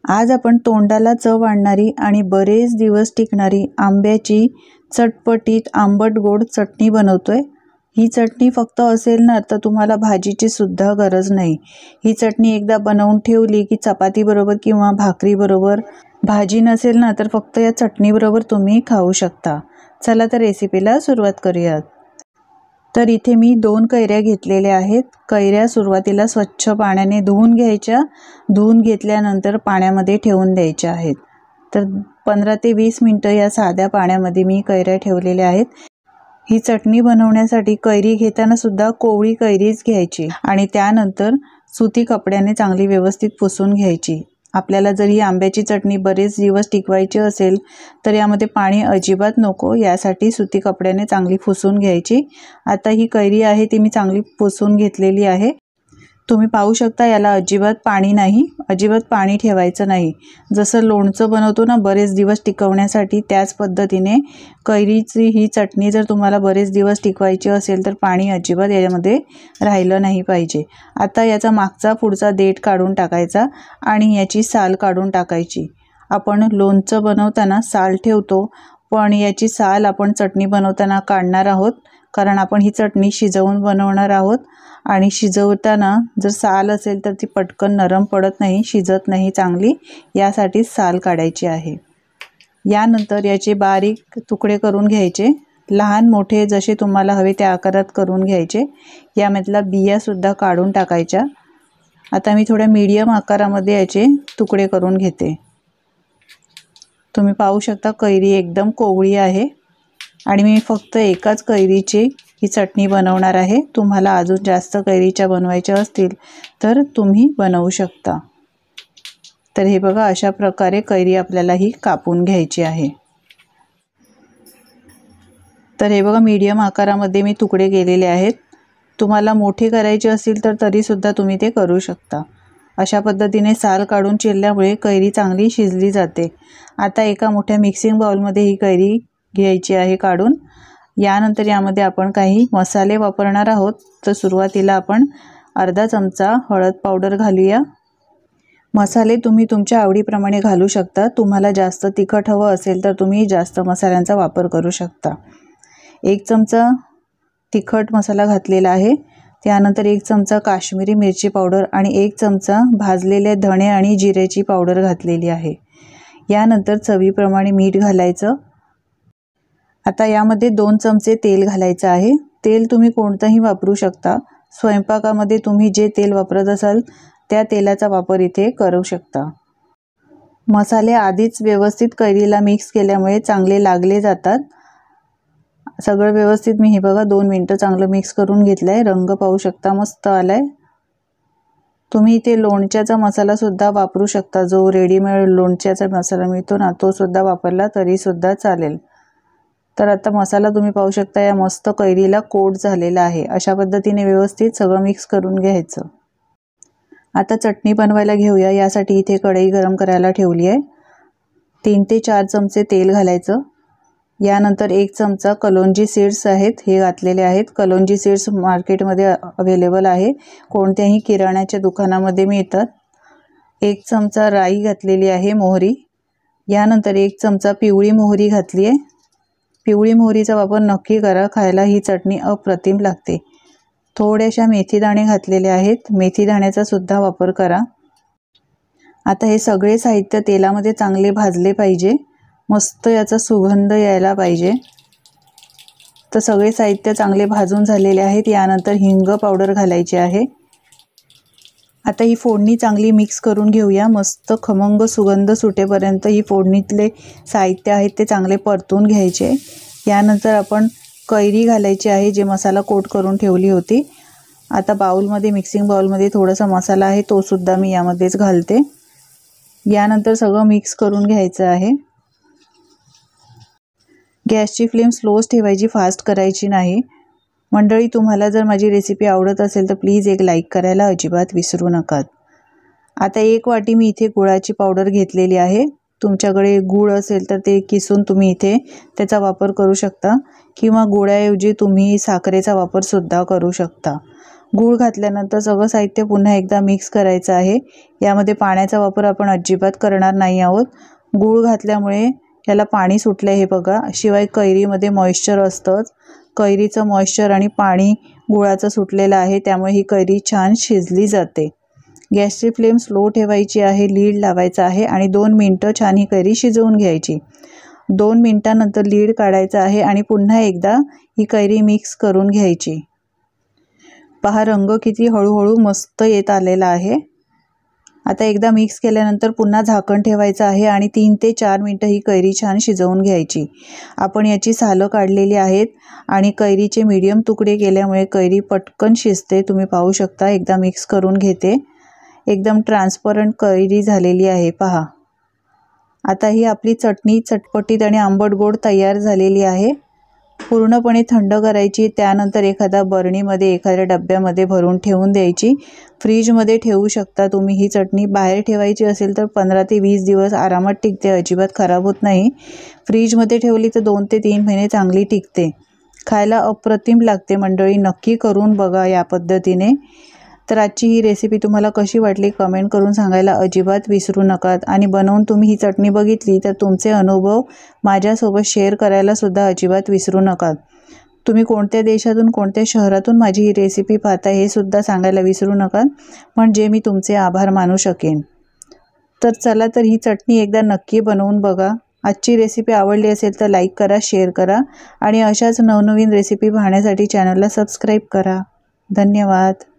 आज आपण तोंडाला चव आणणारी आणि बरेच दिवस टिकणारी आंब्याची चटपटीत आंबट गोड चटणी बनवतोय। ही चटणी फक्त असेल ना तर तुम्हाला भाजीची सुद्धा गरज नाही। ही चटणी एकदा बनवून ठेवली की चपाती बरोबर किंवा भाकरी बरोबर, भाजी नसेल ना तर फक्त या चटणी बरोबर तुम्ही खाऊ शकता। चला तर रेसिपीला सुरुवात करूयात। तर इथे मी 2 कैऱ्या घेतलेल्या आहेत। कैऱ्या सुरुवातीला स्वच्छ पाण्याने धुवून घ्यायच्या। धुवून घेतल्यानंतर पाण्यामध्ये ठेवून द्यायच्या आहेत। तर 15 ते 20 मिनिटं या साध्या पाण्यामध्ये मी कैऱ्या ठेवलेल्या आहेत। ही चटणी बनवण्यासाठी कैरी घेताना सुद्धा कोवळी कैरीच घ्यायची आणि त्यानंतर सुती कपड्याने चांगली व्यवस्थित पुसून घ्यायची। आपल्याला जर ही आंब्याची चटणी बरेच दिवस टिकवायची असेल तर यामध्ये पाणी अजिबात नको, यासाठी सुती कपड्याने चांगली पुसून घ्यायची। आता ही कैरी आहे ती मी चांगली पुसून घेतलेली आहे। तुम्ही पाहू शकता याला अजिबात पाणी नाही, अजिबात पाणी ठेवायचं नाही। जसं लोणचं बनवतो ना बरेच दिवस टिकवण्यासाठी, त्याच पद्धतीने कैरीची ही चटणी जर तुम्हाला बरेच दिवस टिकवायची असेल तर पाणी अजिबात यामध्ये राहिलं नाही पाहिजे। आता याचा मागचा पुढचा देठ काढून टाकायचा आणि याची साल काढून टाकायची। आपण लोणचं बनवताना साल ठेवतो, पण याची साल आपण चटणी बनवताना काढणार आहोत, कारण आपण ही चटणी शिजवून बनवणार आहोत आणि शिजवताना जर साल असेल तर ती पटकन नरम पडत नाही, शिजत नाही चांगली, यासाठी साल काढायची आहे। यानंतर याचे बारीक तुकडे करून घ्यायचे, लहान मोठे जसे तुम्हाला हवे त्या आकारात करून घ्यायचे। यामधला बिया सुद्धा काढून टाकायच्या। आता मी थोड्या मीडियम आकारामध्ये याचे तुकडे करून घेते। तुम्ही पाहू शकता कैरी एकदम कोवळी आहे आणि मी फक्त एकाच कैरीची ही चटणी बनवणार आहे। तुम्हाला अजून जास्त कैरीच्या बनवायच्या असतील तर तुम्ही बनवू शकता। तर हे बघा, अशा प्रकारे कैरी आपल्याला ही कापून घ्यायची आहे। तर हे बघा, मीडियम आकारामध्ये मी तुकडे केलेले आहेत। तुम्हाला मोठे करायचे असतील तर तरी सुद्धा तुम्ही ते करू शकता। अशा पद्धतीने साल काढून चिरल्यामुळे कैरी चांगली शिजली जाते। आता एका मोठ्या मिक्सिंग बाउलमध्ये ही कैरी घ्यायची आहे काढून। यानंतर यामध्ये आपण काही मसाले वापरणार आहोत। तर सुरुवातीला आपण अर्धा चमचा हळद पावडर घालूया। मसाले तुम्ही तुमच्या आवडीप्रमाणे घालू शकता। तुम्हाला जास्त तिखट हवं असेल तर तुम्ही जास्त मसाल्यांचा वापर करू शकता। 1 चमचा तिखट मसाला घातलेला आहे। त्यानंतर 1 चमचा काश्मीरी मिरची पावडर आणि 1 चमचा भाजलेले धणे आणि जिऱ्याची पावडर घातलेली आहे। यानंतर चवीप्रमाणे मीठ घालायचं। आता यामध्ये 2 चमचे तेल घालायचं आहे। तेल तुम्ही कोणतंही वापरू शकता। स्वयंपाकामध्ये तुम्ही जे तेल वापरत असाल त्या तेलाचा वापर इथे करू शकता। मसाले आधीच व्यवस्थित कैरीला मिक्स केल्यामुळे चांगले लागले जातात। सगळं व्यवस्थित मी हे बघा 2 मिनिटं चांगलं मिक्स करून घेतलंय। रंग पाहू शकता मस्त आलाय। तुम्ही इथे लोणच्याचा मसाला सुद्धा वापरू शकता, जो रेडीमेड लोणच्याचा मसाला मिळतो ना तो सुद्धा वापरला तरी सुद्धा चालेल। तर आता मसाला तुम्ही पाहू शकता या मस्त कैरीला कोट झालेला आहे। अशा पद्धतीने व्यवस्थित सगळं मिक्स करून घ्यायचं। आता चटणी बनवायला घेऊया। यासाठी इथे कढई गरम करायला ठेवली आहे। 3 ते 4 चमचे तेल घालायचं। यानंतर 1 चमचा कलोंजी सीड्स आहेत हे घातलेले आहेत। कलोंजी सीड्स मार्केटमध्ये अवेलेबल आहे, कोणत्याही किराण्याच्या दुकानामध्ये मिळतात। 1 चमचा राई घातलेली आहे, मोहरी। यानंतर 1 चमचा पिवळी मोहरी घातली आहे। पिवळी मोहरीचा वापर नक्की करा, खायला ही चटणी अप्रतिम लागते। थोड्याशा मेथीदाणे घातलेले आहेत, मेथीदाण्याचा सुद्धा वापर करा। आता हे सगळे साहित्य तेलामध्ये चांगले भाजले पाहिजे, मस्त याचा सुगंध यायला पाहिजे। तर सगळे साहित्य चांगले भाजून झालेले आहेत। यानंतर हिंग पावडर घालायची आहे। आता ही फोडणी चांगली मिक्स करून घेऊया। मस्त खमंग सुगंध सुटेपर्यंत ही फोडणीतले साहित्य आहेत ते चांगले परतून घ्यायचे। यानंतर आपण कैरी घालायची आहे, जे मसाला कोट करून ठेवली होती। आता बाउलमध्ये, मिक्सिंग बाउलमध्ये थोडासा मसाला आहे तो सुद्धा मी यामध्येच घालते। यानंतर सगळं मिक्स करून घ्यायचं आहे। गॅसची फ्लेम स्लोच ठेवायची, फास्ट करायची नाही। मंडळी, तुम्हाला जर माझी रेसिपी आवडत असेल तर प्लीज एक लाईक करायला अजिबात विसरू नका। आता 1 वाटी मी इथे गुळाची पावडर घेतलेली आहे। तुमच्याकडे गूळ असेल तर ते किसून तुम्ही इथे त्याचा वापर करू शकता, किंवा गुळाऐवजी तुम्ही साखरेचा वापर सुद्धा करू शकता। गूळ घातल्यानंतर सगळं साहित्य पुन्हा एकदा मिक्स करायचं आहे। यामध्ये पाण्याचा वापर आपण अजिबात करणार नाही आहोत। गूळ घातल्यामुळे याला पाणी सुटले हे बघा। शिवाय कैरीमध्ये मॉइश्चर असतंच, कैरीचं मॉइश्चर आणि पाणी गुळाचं सुटलेलं आहे, त्यामुळे ही कैरी छान शिजली जाते। गॅसची फ्लेम स्लो ठेवायची आहे, लीड लावायचा आहे आणि 2 मिनिटं छान ही कैरी शिजवून घ्यायची। 2 मिनिटांनंतर लीड काढायचा आहे आणि पुन्हा एकदा ही कैरी मिक्स करून घ्यायची। पहा रंग किती हळूहळू मस्त येत आलेला आहे। आता एकदा मिक्स केल्यानंतर पुन्हा झाकण ठेवायचं आहे आणि 3 ते 4 मिनिटं ही कैरी छान शिजवून घ्यायची। आपण याची सालं काढलेली आहेत आणि कैरीचे मीडियम तुकडे केल्यामुळे कैरी पटकन शिजते। तुम्ही पाहू शकता, एकदा मिक्स करून घेते। एकदम ट्रान्सपरंट कैरी झालेली आहे पहा। आता ही आपली चटणी चटपटीत आणि आंबट गोड तयार झालेली आहे। पूर्णपणे थंड करायची, त्यानंतर एखादा बरणीमध्ये एखाद्या डब्यामध्ये भरून ठेवून द्यायची। फ्रीजमध्ये ठेवू शकता तुम्ही। ही चटणी बाहेर ठेवायची असेल तर 15 ते 20 दिवस आरामात टिकते, अजिबात खराब होत नाही। फ्रीजमध्ये ठेवली तर 2 ते 3 महिने चांगली टिकते। खायला अप्रतिम लागते मंडळी, नक्की करून बघा या पद्धतीने। तर आजची ही रेसिपी तुम्हाला कशी वाटली कमेंट करून सांगायला अजिबात विसरू नका आणि बनवून तुम्ही ही चटणी बघितली तर तुमचे अनुभव माझ्यासोबत शेअर करायला सुद्धा अजिबात विसरू नका। तुम्ही कोणत्या देशातून कोणत्या शहरातून माझी ही रेसिपी पाहता हे सुद्धा सांगायला विसरू नका, म्हणजे मी तुमचे आभार मानू शकेन। तर चला तर ही चटणी एकदा नक्की बनवून बघा। आजची रेसिपी आवडली असेल तर लाईक करा, शेअर करा आणि अशाच नवनवीन रेसिपी पाहण्यासाठी चॅनलला सबस्क्राईब करा। धन्यवाद।